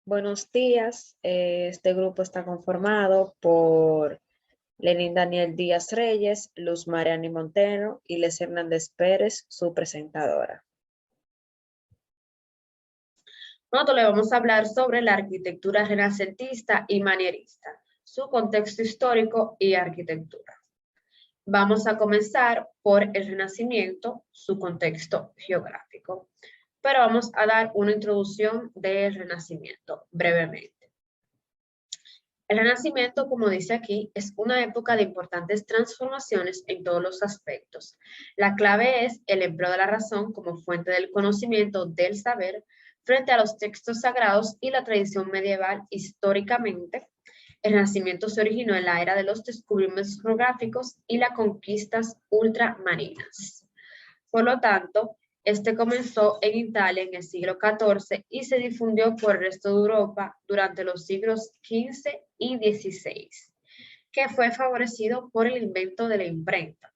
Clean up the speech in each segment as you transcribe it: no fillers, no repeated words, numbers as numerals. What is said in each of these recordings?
Buenos días. Este grupo está conformado por Lenín Daniel Díaz Reyes, Luz Mariani Montero y Les Hernández Pérez, su presentadora. Nosotros le vamos a hablar sobre la arquitectura renacentista y manierista, su contexto histórico y arquitectura. Vamos a comenzar por el Renacimiento, su contexto geográfico, pero vamos a dar una introducción del Renacimiento brevemente. El Renacimiento, como dice aquí, es una época de importantes transformaciones en todos los aspectos. La clave es el empleo de la razón como fuente del conocimiento, del saber, frente a los textos sagrados y la tradición medieval. Históricamente, el Renacimiento se originó en la era de los descubrimientos geográficos y las conquistas ultramarinas. Por lo tanto, este comenzó en Italia en el siglo XIV y se difundió por el resto de Europa durante los siglos XV y XVI, que fue favorecido por el invento de la imprenta.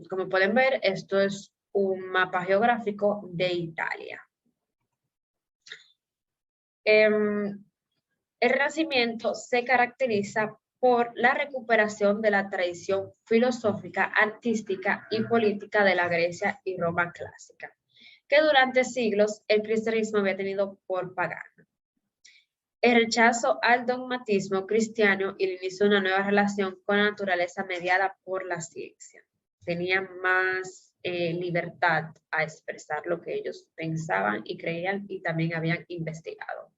Como pueden ver, esto es un mapa geográfico de Italia. El Renacimiento se caracteriza por la recuperación de la tradición filosófica, artística y política de la Grecia y Roma clásica, que durante siglos el cristianismo había tenido por pagano. El rechazo al dogmatismo cristiano y el inicio de una nueva relación con la naturaleza mediada por la ciencia. Tenían más libertad a expresar lo que ellos pensaban y creían y también habían investigado.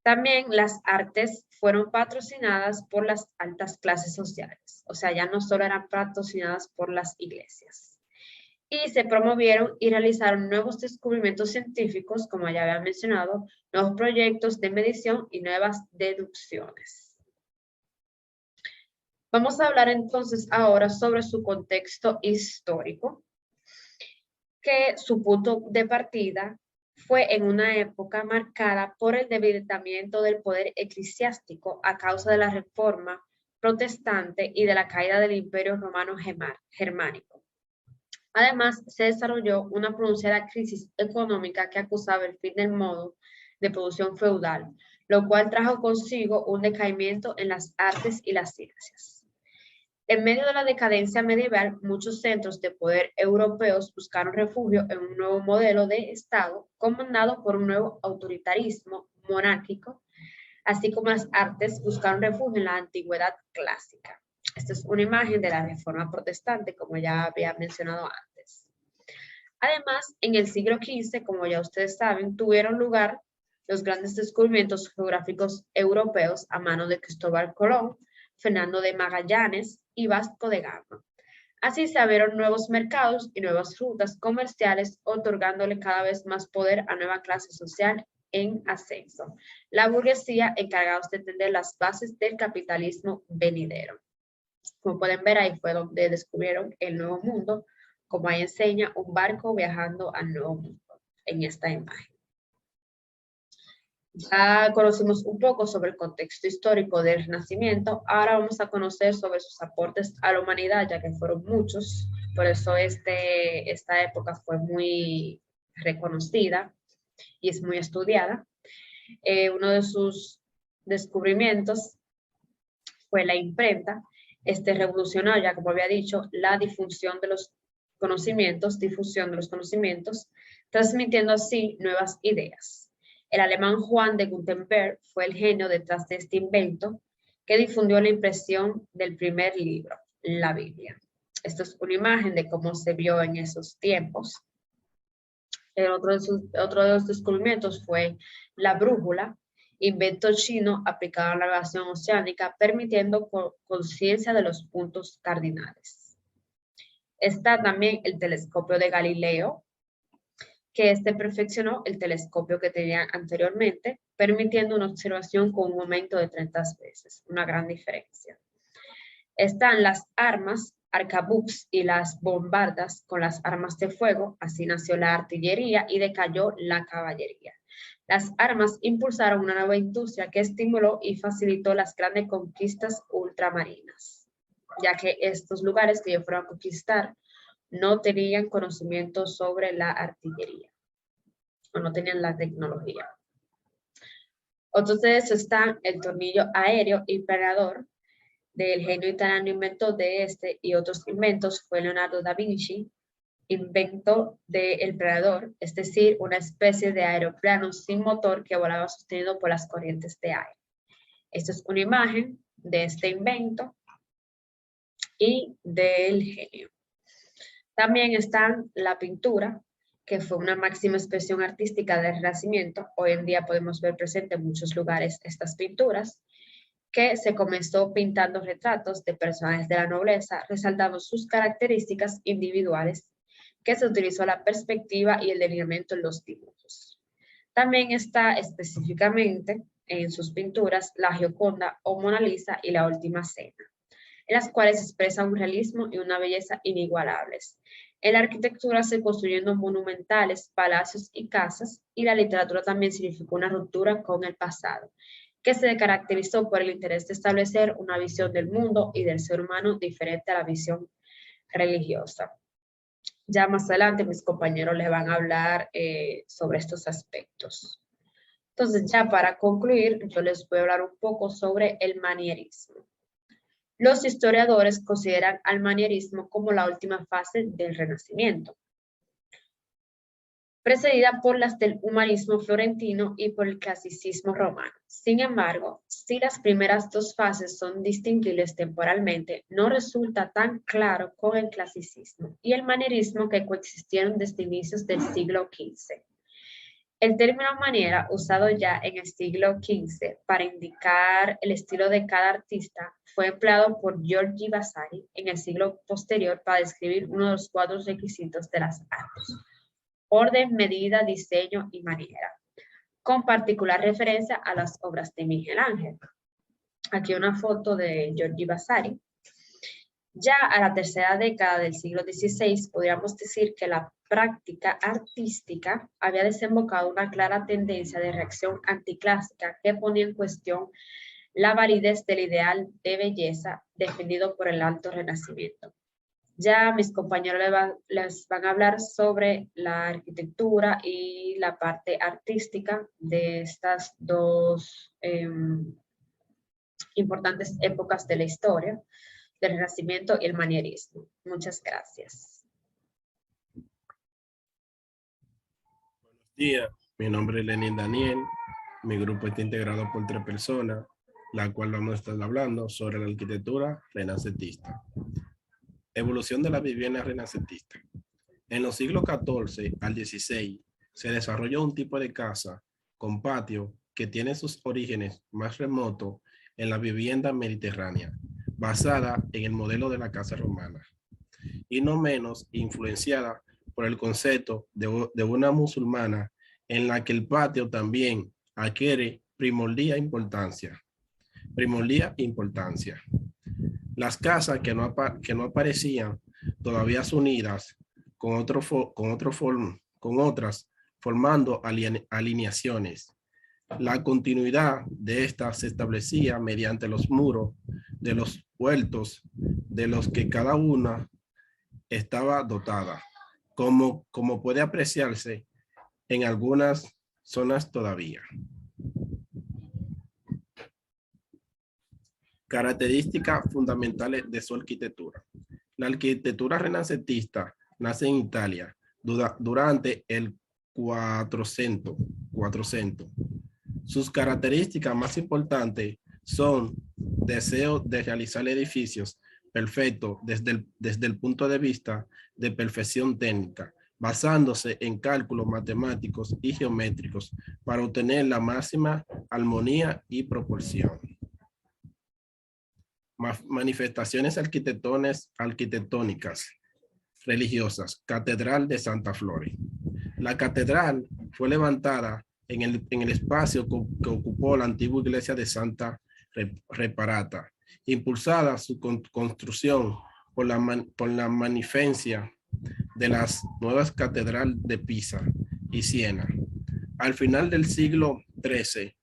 También las artes fueron patrocinadas por las altas clases sociales, o sea, ya no solo eran patrocinadas por las iglesias. Y se promovieron y realizaron nuevos descubrimientos científicos, como ya había mencionado, nuevos proyectos de medición y nuevas deducciones. Vamos a hablar entonces ahora sobre su contexto histórico, que su punto de partida fue en una época marcada por el debilitamiento del poder eclesiástico a causa de la reforma protestante y de la caída del Imperio Romano Germánico. Además, se desarrolló una pronunciada crisis económica que acusaba el fin del modo de producción feudal, lo cual trajo consigo un decaimiento en las artes y las ciencias. En medio de la decadencia medieval, muchos centros de poder europeos buscaron refugio en un nuevo modelo de Estado comandado por un nuevo autoritarismo monárquico, así como las artes buscaron refugio en la antigüedad clásica. Esta es una imagen de la Reforma Protestante, como ya había mencionado antes. Además, en el siglo XV, como ya ustedes saben, tuvieron lugar los grandes descubrimientos geográficos europeos a mano de Cristóbal Colón, Fernando de Magallanes y Vasco de Gama. Así se abrieron nuevos mercados y nuevas rutas comerciales, otorgándole cada vez más poder a nueva clase social en ascenso, la burguesía encargados de tender las bases del capitalismo venidero. Como pueden ver, ahí fue donde descubrieron el nuevo mundo, como ahí enseña un barco viajando al nuevo mundo en esta imagen. Ya conocimos un poco sobre el contexto histórico del Renacimiento, ahora vamos a conocer sobre sus aportes a la humanidad, ya que fueron muchos, por eso esta época fue muy reconocida y es muy estudiada. Uno de sus descubrimientos fue la imprenta. Este revolucionó, ya como había dicho, la difusión de los conocimientos, transmitiendo así nuevas ideas. El alemán Juan de Gutenberg fue el genio detrás de este invento que difundió la impresión del primer libro, la Biblia. Esto es una imagen de cómo se vio en esos tiempos. Otro de los descubrimientos fue la brújula, invento chino aplicado a la navegación oceánica, permitiendo conciencia de los puntos cardinales. Está también el telescopio de Galileo, que perfeccionó el telescopio que tenía anteriormente, permitiendo una observación con un aumento de 30 veces, una gran diferencia. Están las armas, arcabuces y las bombardas con las armas de fuego, así nació la artillería y decayó la caballería. Las armas impulsaron una nueva industria que estimuló y facilitó las grandes conquistas ultramarinas, ya que estos lugares que ellos fueron a conquistar no tenían conocimiento sobre la artillería o no tenían la tecnología. Otros de esos están el tornillo aéreo y planador del genio italiano invento de este y otros inventos fue Leonardo da Vinci, invento del planador, es decir, una especie de aeroplano sin motor que volaba sostenido por las corrientes de aire. Esta es una imagen de este invento y del genio. También está la pintura, que fue una máxima expresión artística del Renacimiento. Hoy en día podemos ver presente en muchos lugares estas pinturas, que se comenzó pintando retratos de personajes de la nobleza, resaltando sus características individuales, que se utilizó la perspectiva y el delineamiento en los dibujos. También está específicamente en sus pinturas la Gioconda o Mona Lisa y la Última Cena, en las cuales expresa un realismo y una belleza inigualables. En la arquitectura se construyeron monumentales, palacios y casas, y la literatura también significó una ruptura con el pasado, que se caracterizó por el interés de establecer una visión del mundo y del ser humano diferente a la visión religiosa. Ya más adelante mis compañeros les van a hablar sobre estos aspectos. Entonces, ya para concluir, yo les voy a hablar un poco sobre el manierismo. Los historiadores consideran al manierismo como la última fase del Renacimiento, precedida por las del humanismo florentino y por el clasicismo romano. Sin embargo, si las primeras dos fases son distinguibles temporalmente, no resulta tan claro con el clasicismo y el manierismo que coexistieron desde inicios del siglo XV. El término maniera, usado ya en el siglo XV para indicar el estilo de cada artista, fue empleado por Giorgio Vasari en el siglo posterior para describir uno de los cuatro requisitos de las artes: orden, medida, diseño y manera, con particular referencia a las obras de Miguel Ángel. Aquí una foto de Giorgio Vasari. Ya a la tercera década del siglo XVI, podríamos decir que la práctica artística había desembocado una clara tendencia de reacción anticlásica que ponía en cuestión la validez del ideal de belleza defendido por el Alto Renacimiento. Ya mis compañeros les van a hablar sobre la arquitectura y la parte artística de estas dos importantes épocas de la historia, del Renacimiento y el manierismo. Muchas gracias. Buenos días, mi nombre es Lenin Daniel. Mi grupo está integrado por 3 personas, la cual vamos a estar hablando sobre la arquitectura renacentista. Evolución de la vivienda renacentista. En los siglos XIV al XVI se desarrolló un tipo de casa con patio que tiene sus orígenes más remotos en la vivienda mediterránea, basada en el modelo de la casa romana, y no menos influenciada por el concepto de una musulmana en la que el patio también adquiere primordial importancia. Las casas que no aparecían todavía unidas con otras, formando alineaciones. La continuidad de estas se establecía mediante los muros de los huertos de los que cada una estaba dotada, como puede apreciarse en algunas zonas todavía. Características fundamentales de su arquitectura. La arquitectura renacentista nace en Italia durante el 400. Sus características más importantes son deseo de realizar edificios perfectos desde el punto de vista de perfección técnica, basándose en cálculos matemáticos y geométricos para obtener la máxima armonía y proporción. Manifestaciones arquitectónicas religiosas. Catedral de Santa Flores. La catedral fue levantada en el espacio que ocupó la antigua iglesia de Santa Reparata, impulsada su construcción por la magnificencia de las nuevas catedrales de Pisa y Siena. Al final del siglo XIII,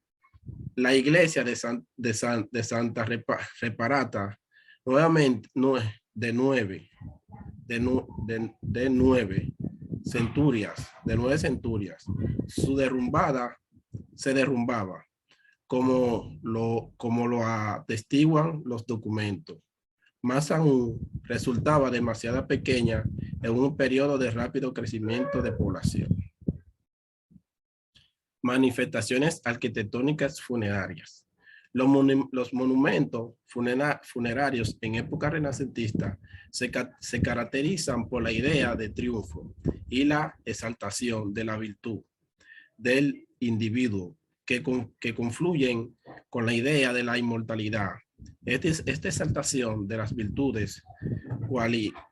la iglesia de Santa Reparata, nuevamente de nueve centurias, se derrumbaba, como lo atestiguan los documentos. Más aún, resultaba demasiado pequeña en un periodo de rápido crecimiento de población. Manifestaciones arquitectónicas funerarias. Los monumentos funerarios en época renacentista se caracterizan por la idea de triunfo y la exaltación de la virtud del individuo que confluyen con la idea de la inmortalidad. Esta exaltación de las virtudes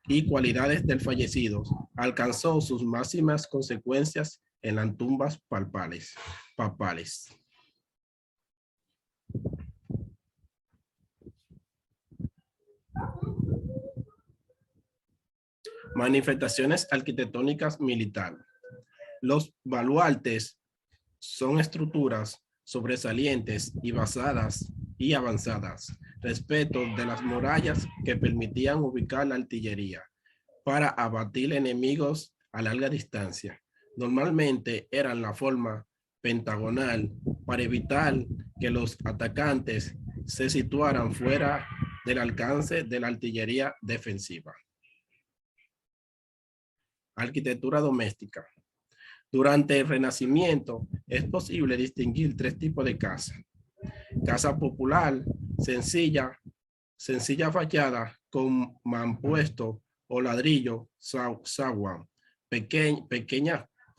y cualidades del fallecido alcanzó sus máximas consecuencias en las tumbas papales. Manifestaciones arquitectónicas militares. Los baluartes son estructuras sobresalientes y basadas y avanzadas respecto de las murallas que permitían ubicar la artillería para abatir enemigos a larga distancia. Normalmente eran la forma pentagonal para evitar que los atacantes se situaran fuera del alcance de la artillería defensiva. Arquitectura doméstica. Durante el Renacimiento es posible distinguir tres tipos de casa. Casa popular, sencilla fachada con mampuesto o ladrillo, zaguán,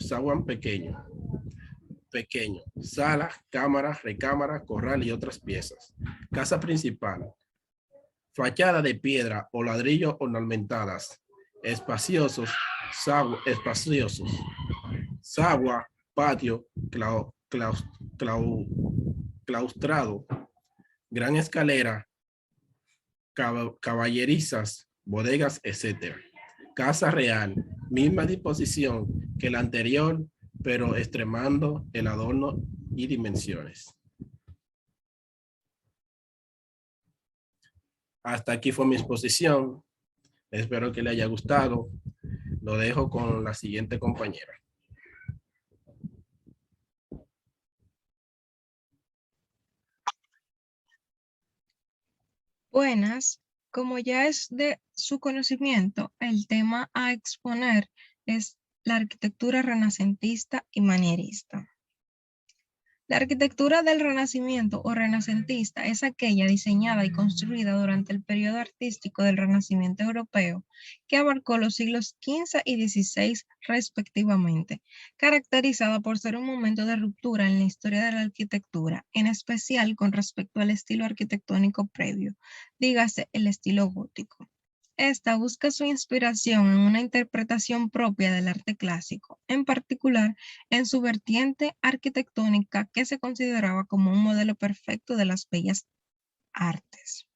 zaguán pequeño, salas, cámaras, recámaras, corral y otras piezas. Casa principal, fachada de piedra o ladrillo ornamentadas, espaciosos, sagua, patio, claustrado, gran escalera, caballerizas, bodegas, etc. Casa real, misma disposición que la anterior, pero extremando el adorno y dimensiones. Hasta aquí fue mi exposición. Espero que le haya gustado. Lo dejo con la siguiente compañera. Buenas, como ya es de su conocimiento, el tema a exponer es la arquitectura renacentista y manierista. La arquitectura del Renacimiento o renacentista es aquella diseñada y construida durante el periodo artístico del Renacimiento europeo que abarcó los siglos XV y XVI respectivamente, caracterizada por ser un momento de ruptura en la historia de la arquitectura, en especial con respecto al estilo arquitectónico previo, dígase el estilo gótico. Esta busca su inspiración en una interpretación propia del arte clásico, en particular en su vertiente arquitectónica que se consideraba como un modelo perfecto de las bellas artes.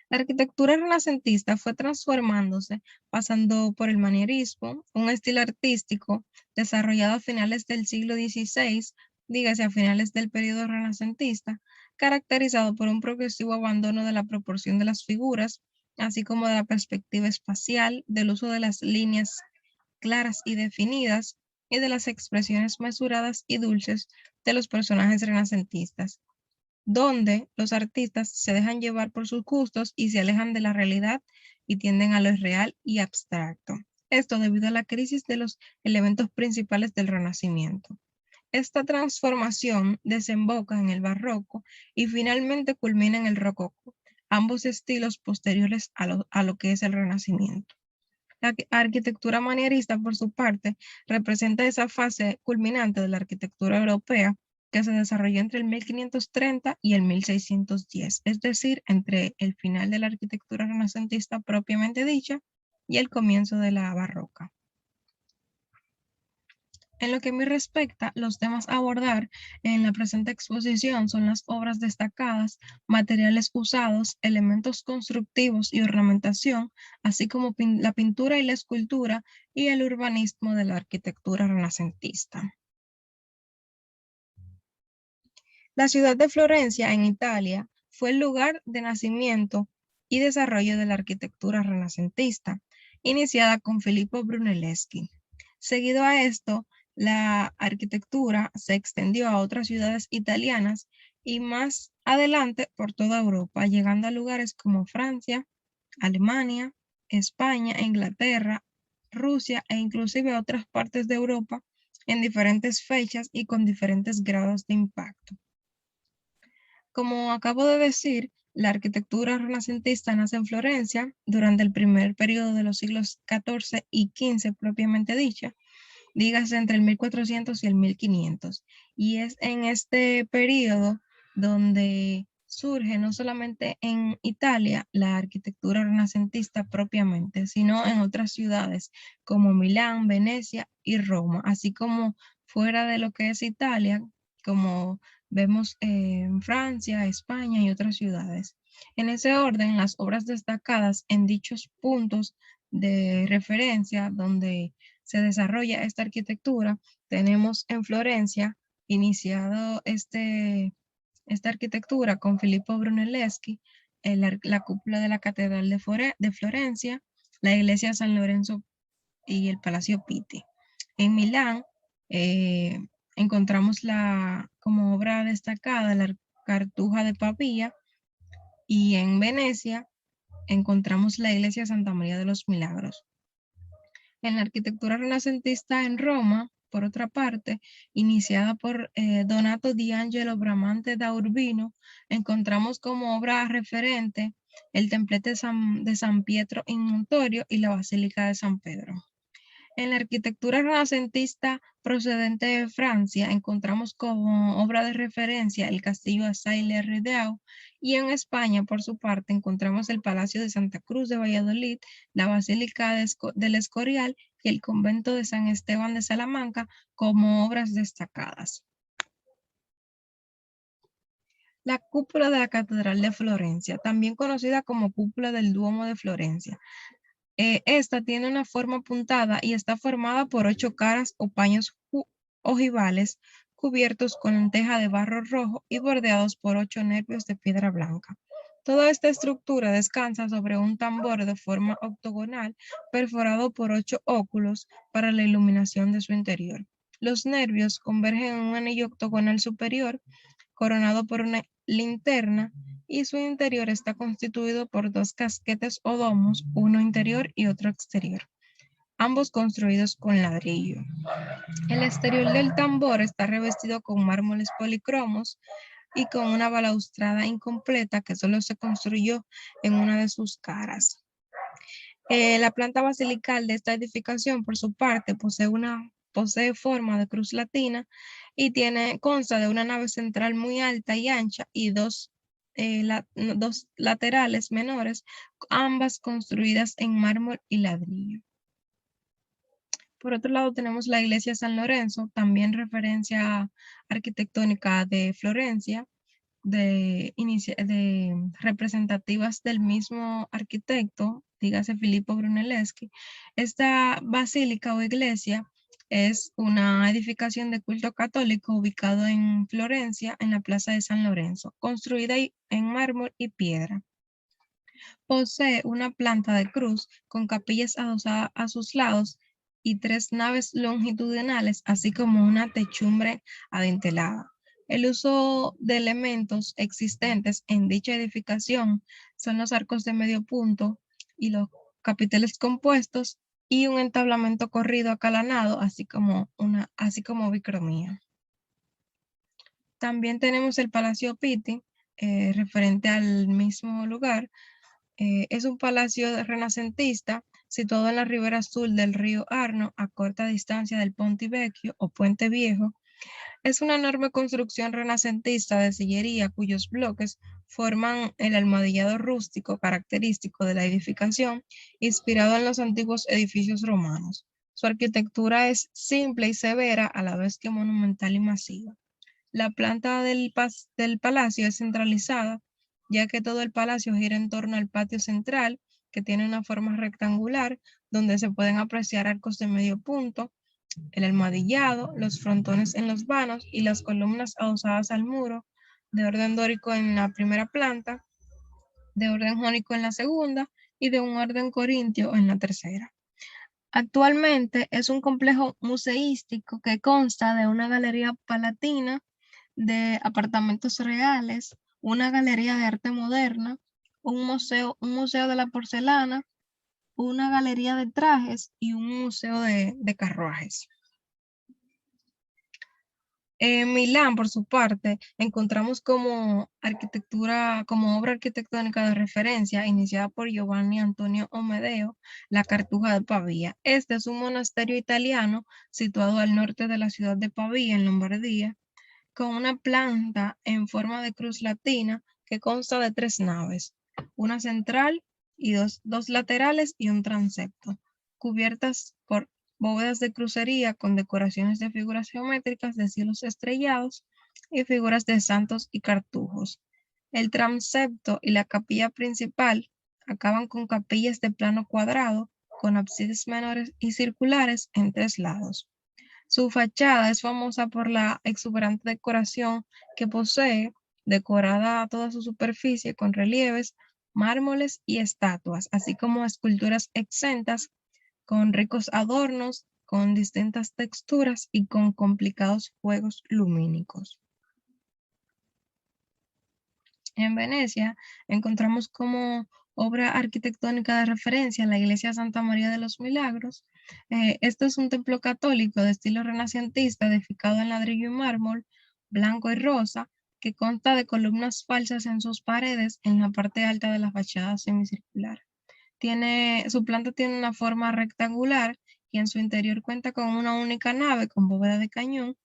La arquitectura renacentista fue transformándose, pasando por el manierismo, un estilo artístico desarrollado a finales del siglo XVI, dígase a finales del periodo renacentista, caracterizado por un progresivo abandono de la proporción de las figuras, así como de la perspectiva espacial, del uso de las líneas claras y definidas y de las expresiones mesuradas y dulces de los personajes renacentistas, donde los artistas se dejan llevar por sus gustos y se alejan de la realidad y tienden a lo irreal y abstracto. Esto debido a la crisis de los elementos principales del Renacimiento. Esta transformación desemboca en el barroco y finalmente culmina en el rococó, ambos estilos posteriores a lo que es el Renacimiento. La arquitectura manierista, por su parte, representa esa fase culminante de la arquitectura europea que se desarrolló entre el 1530 y el 1610, es decir, entre el final de la arquitectura renacentista propiamente dicha y el comienzo de la barroca. En lo que me respecta, los temas a abordar en la presente exposición son las obras destacadas, materiales usados, elementos constructivos y ornamentación, así como la pintura y la escultura y el urbanismo de la arquitectura renacentista. La ciudad de Florencia, en Italia, fue el lugar de nacimiento y desarrollo de la arquitectura renacentista, iniciada con Filippo Brunelleschi. Seguido a esto, la arquitectura se extendió a otras ciudades italianas y más adelante por toda Europa, llegando a lugares como Francia, Alemania, España, Inglaterra, Rusia e inclusive a otras partes de Europa en diferentes fechas y con diferentes grados de impacto. Como acabo de decir, la arquitectura renacentista nace en Florencia durante el primer periodo de los siglos XIV y XV propiamente dicha, dígase entre el 1400 y el 1500. Y es en este periodo donde surge no solamente en Italia la arquitectura renacentista propiamente, sino en otras ciudades como Milán, Venecia y Roma, así como fuera de lo que es Italia, como vemos en Francia, España y otras ciudades. En ese orden, las obras destacadas en dichos puntos de referencia donde se desarrolla esta arquitectura, tenemos en Florencia iniciado esta arquitectura con Filippo Brunelleschi, la cúpula de la Catedral de Florencia, la iglesia San Lorenzo y el Palacio Pitti. En Milán encontramos como obra destacada la Cartuja de Pavía, y en Venecia encontramos la iglesia Santa María de los Milagros. En la arquitectura renacentista en Roma, por otra parte, iniciada por Donato di Angelo Bramante da Urbino, encontramos como obra referente el templete de San Pietro in Montorio y la Basílica de San Pedro. En la arquitectura renacentista procedente de Francia encontramos como obra de referencia el castillo de Sille-Rideau, y en España, por su parte, encontramos el Palacio de Santa Cruz de Valladolid, la Basílica del Escorial y el convento de San Esteban de Salamanca como obras destacadas. La cúpula de la Catedral de Florencia, también conocida como cúpula del Duomo de Florencia. Esta tiene una forma apuntada y está formada por 8 caras o paños ojivales cubiertos con teja de barro rojo y bordeados por 8 nervios de piedra blanca. Toda esta estructura descansa sobre un tambor de forma octogonal perforado por 8 óculos para la iluminación de su interior. Los nervios convergen en un anillo octogonal superior coronado por una linterna, y su interior está constituido por 2 casquetes o domos, uno interior y otro exterior, ambos construidos con ladrillo. El exterior del tambor está revestido con mármoles policromos y con una balaustrada incompleta que solo se construyó en una de sus caras. La planta basilical de esta edificación, por su parte, posee forma de cruz latina y consta de una nave central muy alta y ancha y dos laterales menores, ambas construidas en mármol y ladrillo. Por otro lado tenemos la iglesia San Lorenzo, también referencia arquitectónica de Florencia, representativas del mismo arquitecto, dígase Filippo Brunelleschi. Esta basílica o iglesia es una edificación de culto católico ubicado en Florencia, en la plaza de San Lorenzo, construida en mármol y piedra. Posee una planta de cruz con capillas adosadas a sus lados y 3 naves longitudinales, así como una techumbre adintelada. El uso de elementos existentes en dicha edificación son los arcos de medio punto y los capiteles compuestos y un entablamento corrido acalanado, así como bicromía. También tenemos el Palacio Pitti, referente al mismo lugar. Es un palacio renacentista situado en la ribera sur del río Arno, a corta distancia del Ponte Vecchio o Puente Viejo. Es una enorme construcción renacentista de sillería cuyos bloques forman el almohadillado rústico característico de la edificación, inspirado en los antiguos edificios romanos. Su arquitectura es simple y severa, a la vez que monumental y masiva. La planta del palacio es centralizada, ya que todo el palacio gira en torno al patio central, que tiene una forma rectangular, donde se pueden apreciar arcos de medio punto, el almohadillado, los frontones en los vanos y las columnas adosadas al muro, de orden dórico en la primera planta, de orden jónico en la segunda y de un orden corintio en la tercera. Actualmente es un complejo museístico que consta de una galería palatina de apartamentos reales, una galería de arte moderna, un museo de la porcelana, una galería de trajes y un museo de carruajes. En Milán, por su parte, encontramos como obra arquitectónica de referencia, iniciada por Giovanni Antonio Amedeo, la Cartuja de Pavía. Este es un monasterio italiano situado al norte de la ciudad de Pavía, en Lombardía, con una planta en forma de cruz latina que consta de 3 naves, una central y dos laterales y un transepto, cubiertas por bóvedas de crucería con decoraciones de figuras geométricas de cielos estrellados y figuras de santos y cartujos. El transepto y la capilla principal acaban con capillas de plano cuadrado con ábsides menores y circulares en 3 lados. Su fachada es famosa por la exuberante decoración que posee, decorada a toda su superficie con relieves, mármoles y estatuas, así como esculturas exentas con ricos adornos, con distintas texturas y con complicados juegos lumínicos. En Venecia encontramos como obra arquitectónica de referencia la iglesia Santa María de los Milagros. Este es un templo católico de estilo renacentista edificado en ladrillo y mármol, blanco y rosa, que consta de columnas falsas en sus paredes en la parte alta de la fachada semicircular. Su planta tiene una forma rectangular y en su interior cuenta con una única nave con bóveda de cañón,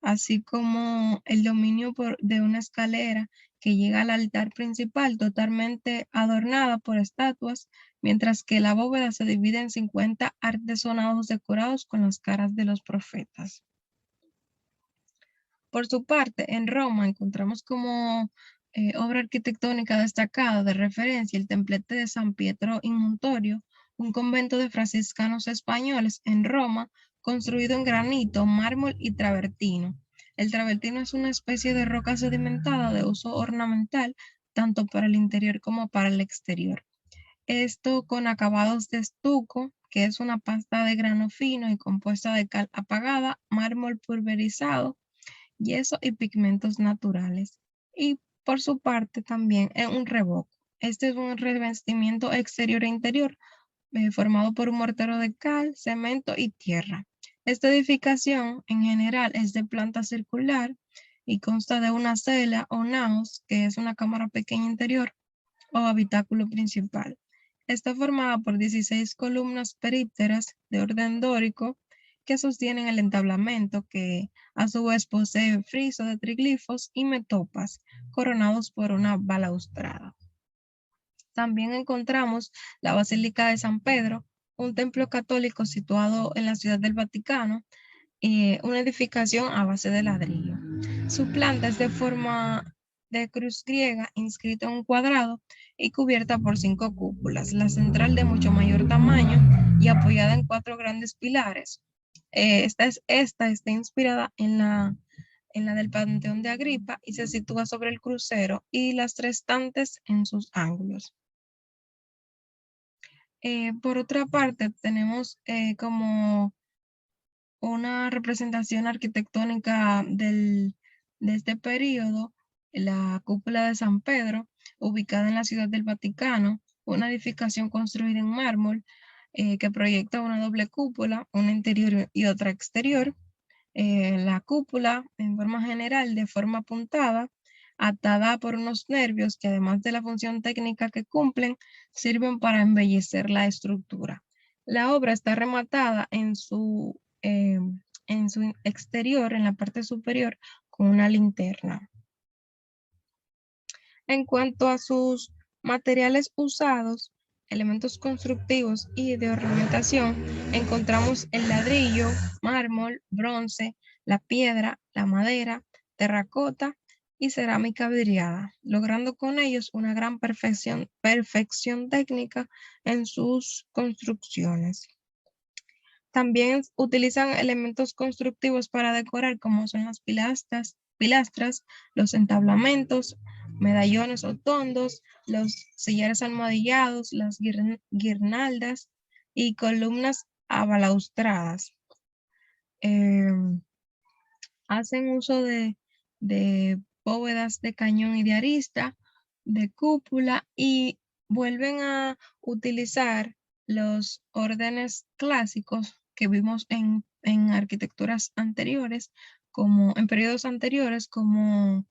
así como el dominio de una escalera que llega al altar principal totalmente adornada por estatuas, mientras que la bóveda se divide en 50 artesonados decorados con las caras de los profetas. Por su parte, en Roma encontramos como obra arquitectónica destacada de referencia el templete de San Pietro in Montorio, un convento de franciscanos españoles en Roma, construido en granito, mármol y travertino. El travertino es una especie de roca sedimentada de uso ornamental, tanto para el interior como para el exterior. Esto con acabados de estuco, que es una pasta de grano fino y compuesta de cal apagada, mármol pulverizado, yeso y pigmentos naturales. Y por su parte también es un revoco. Este es un revestimiento exterior e interior formado por un mortero de cal, cemento y tierra. Esta edificación en general es de planta circular y consta de una cela o naos, que es una cámara pequeña interior o habitáculo principal. Está formada por 16 columnas perípteras de orden dórico que sostienen el entablamento, que a su vez posee friso de triglifos y metopas coronados por una balaustrada. También encontramos la Basílica de San Pedro, un templo católico situado en la Ciudad del Vaticano, una edificación a base de ladrillo. Su planta es de forma de cruz griega inscrita en un cuadrado y cubierta por 5 cúpulas, la central de mucho mayor tamaño y apoyada en 4 grandes pilares. Esta está inspirada en la del Panteón de Agripa y se sitúa sobre el crucero y las 3 estantes en sus ángulos. Por otra parte, tenemos como una representación arquitectónica de este periodo, la cúpula de San Pedro, ubicada en la Ciudad del Vaticano, una edificación construida en mármol que proyecta una doble cúpula, una interior y otra exterior. La cúpula, en forma general, de forma apuntada, atada por unos nervios que, además de la función técnica que cumplen, sirven para embellecer la estructura. La obra está rematada en su exterior, en la parte superior, con una linterna. En cuanto a sus materiales usados, elementos constructivos y de ornamentación, encontramos el ladrillo, mármol, bronce, la piedra, la madera, terracota y cerámica vidriada, logrando con ellos una gran perfección técnica en sus construcciones. También utilizan elementos constructivos para decorar, como son las pilastras, los entablamentos, medallones o tondos, los sillares almohadillados, las guirnaldas, y columnas abalaustradas. Hacen uso de bóvedas de cañón y de arista, de cúpula, y vuelven a utilizar los órdenes clásicos que vimos en arquitecturas anteriores, como en periodos anteriores, como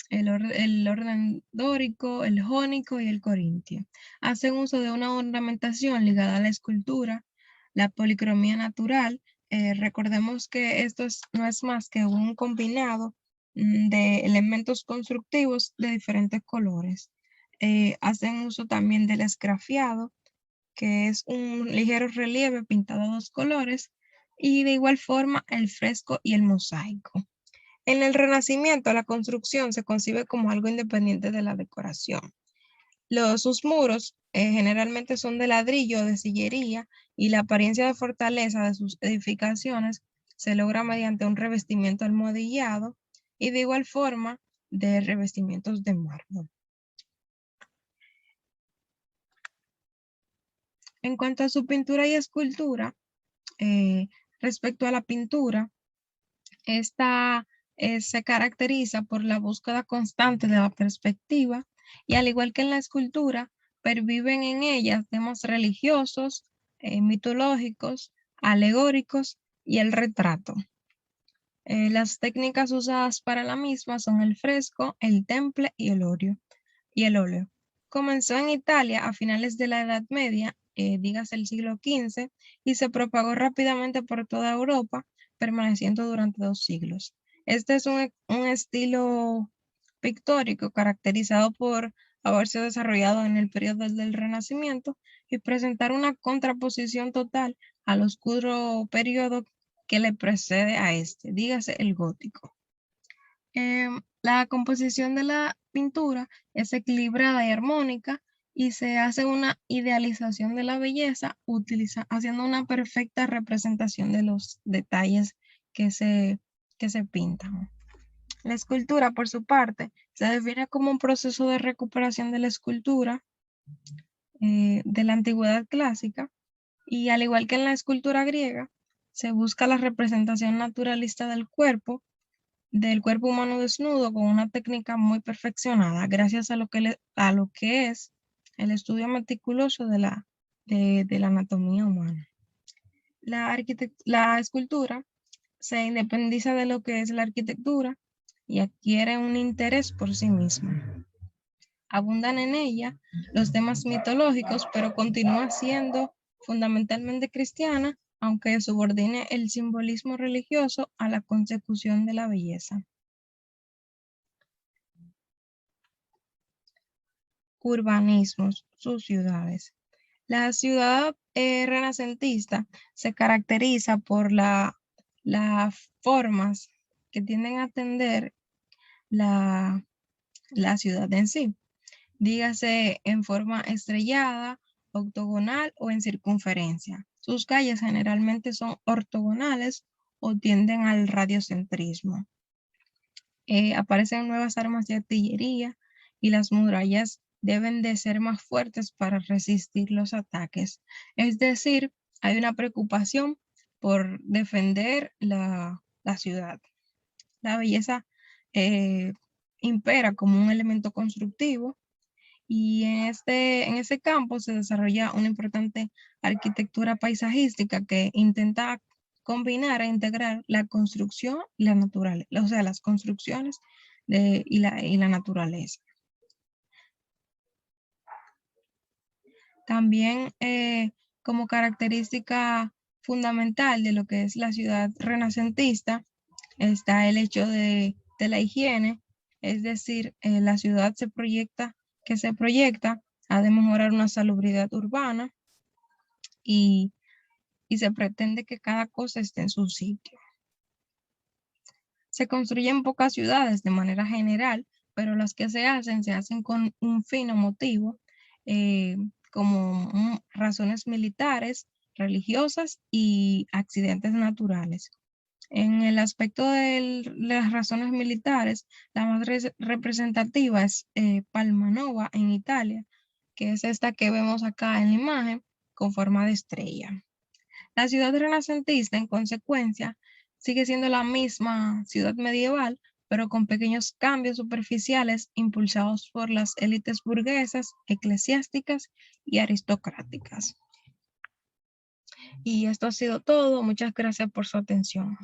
el orden dórico, el jónico y el corintio. Hacen uso de una ornamentación ligada a la escultura, la policromía natural. Recordemos que no es más que un combinado de elementos constructivos de diferentes colores. Hacen uso también del esgrafiado, que es un ligero relieve pintado a dos colores, y de igual forma el fresco y el mosaico. En el Renacimiento, la construcción se concibe como algo independiente de la decoración. Sus muros generalmente son de ladrillo o de sillería, y la apariencia de fortaleza de sus edificaciones se logra mediante un revestimiento almohadillado y de igual forma de revestimientos de mármol. En cuanto a su pintura y escultura, respecto a la pintura, esta se caracteriza por la búsqueda constante de la perspectiva, y al igual que en la escultura, perviven en ella temas religiosos, mitológicos, alegóricos y el retrato. Las técnicas usadas para la misma son el fresco, el temple y el óleo. Comenzó en Italia a finales de la Edad Media, dígase el siglo XV, y se propagó rápidamente por toda Europa, permaneciendo durante 2 siglos. Este es un estilo pictórico caracterizado por haberse desarrollado en el periodo del Renacimiento y presentar una contraposición total al oscuro periodo que le precede a este, dígase el gótico. La composición de la pintura es equilibrada y armónica, y se hace una idealización de la belleza haciendo una perfecta representación de los detalles que se pintan. La escultura, por su parte, se define como un proceso de recuperación de la escultura de la antigüedad clásica, y al igual que en la escultura griega, se busca la representación naturalista del cuerpo humano desnudo con una técnica muy perfeccionada, gracias a lo que es el estudio meticuloso de la anatomía humana. La escultura se independiza de lo que es la arquitectura y adquiere un interés por sí misma. Abundan en ella los temas mitológicos, pero continúa siendo fundamentalmente cristiana, aunque subordine el simbolismo religioso a la consecución de la belleza. Urbanismos, sus ciudades. La ciudad renacentista se caracteriza por las formas que tienden a atender la ciudad en sí. Dígase en forma estrellada, octogonal o en circunferencia. Sus calles generalmente son ortogonales o tienden al radiocentrismo. Aparecen nuevas armas de artillería, y las murallas deben de ser más fuertes para resistir los ataques. Es decir, hay una preocupación por defender la ciudad. La belleza impera como un elemento constructivo, y en ese campo se desarrolla una importante arquitectura paisajística que intenta combinar e integrar la construcción y la naturaleza, o sea, las construcciones y la naturaleza. También como característica fundamental de lo que es la ciudad renacentista está el hecho de la higiene, es decir, la ciudad se proyecta ha de mejorar una salubridad urbana, y se pretende que cada cosa esté en su sitio. Se construyen pocas ciudades de manera general, pero las que se hacen con un fino motivo, como razones militares, religiosas y accidentes naturales. En el aspecto de las razones militares, la más representativa es Palmanova en Italia, que es esta que vemos acá en la imagen, con forma de estrella. La ciudad renacentista, en consecuencia, sigue siendo la misma ciudad medieval, pero con pequeños cambios superficiales impulsados por las élites burguesas, eclesiásticas y aristocráticas. Y esto ha sido todo. Muchas gracias por su atención.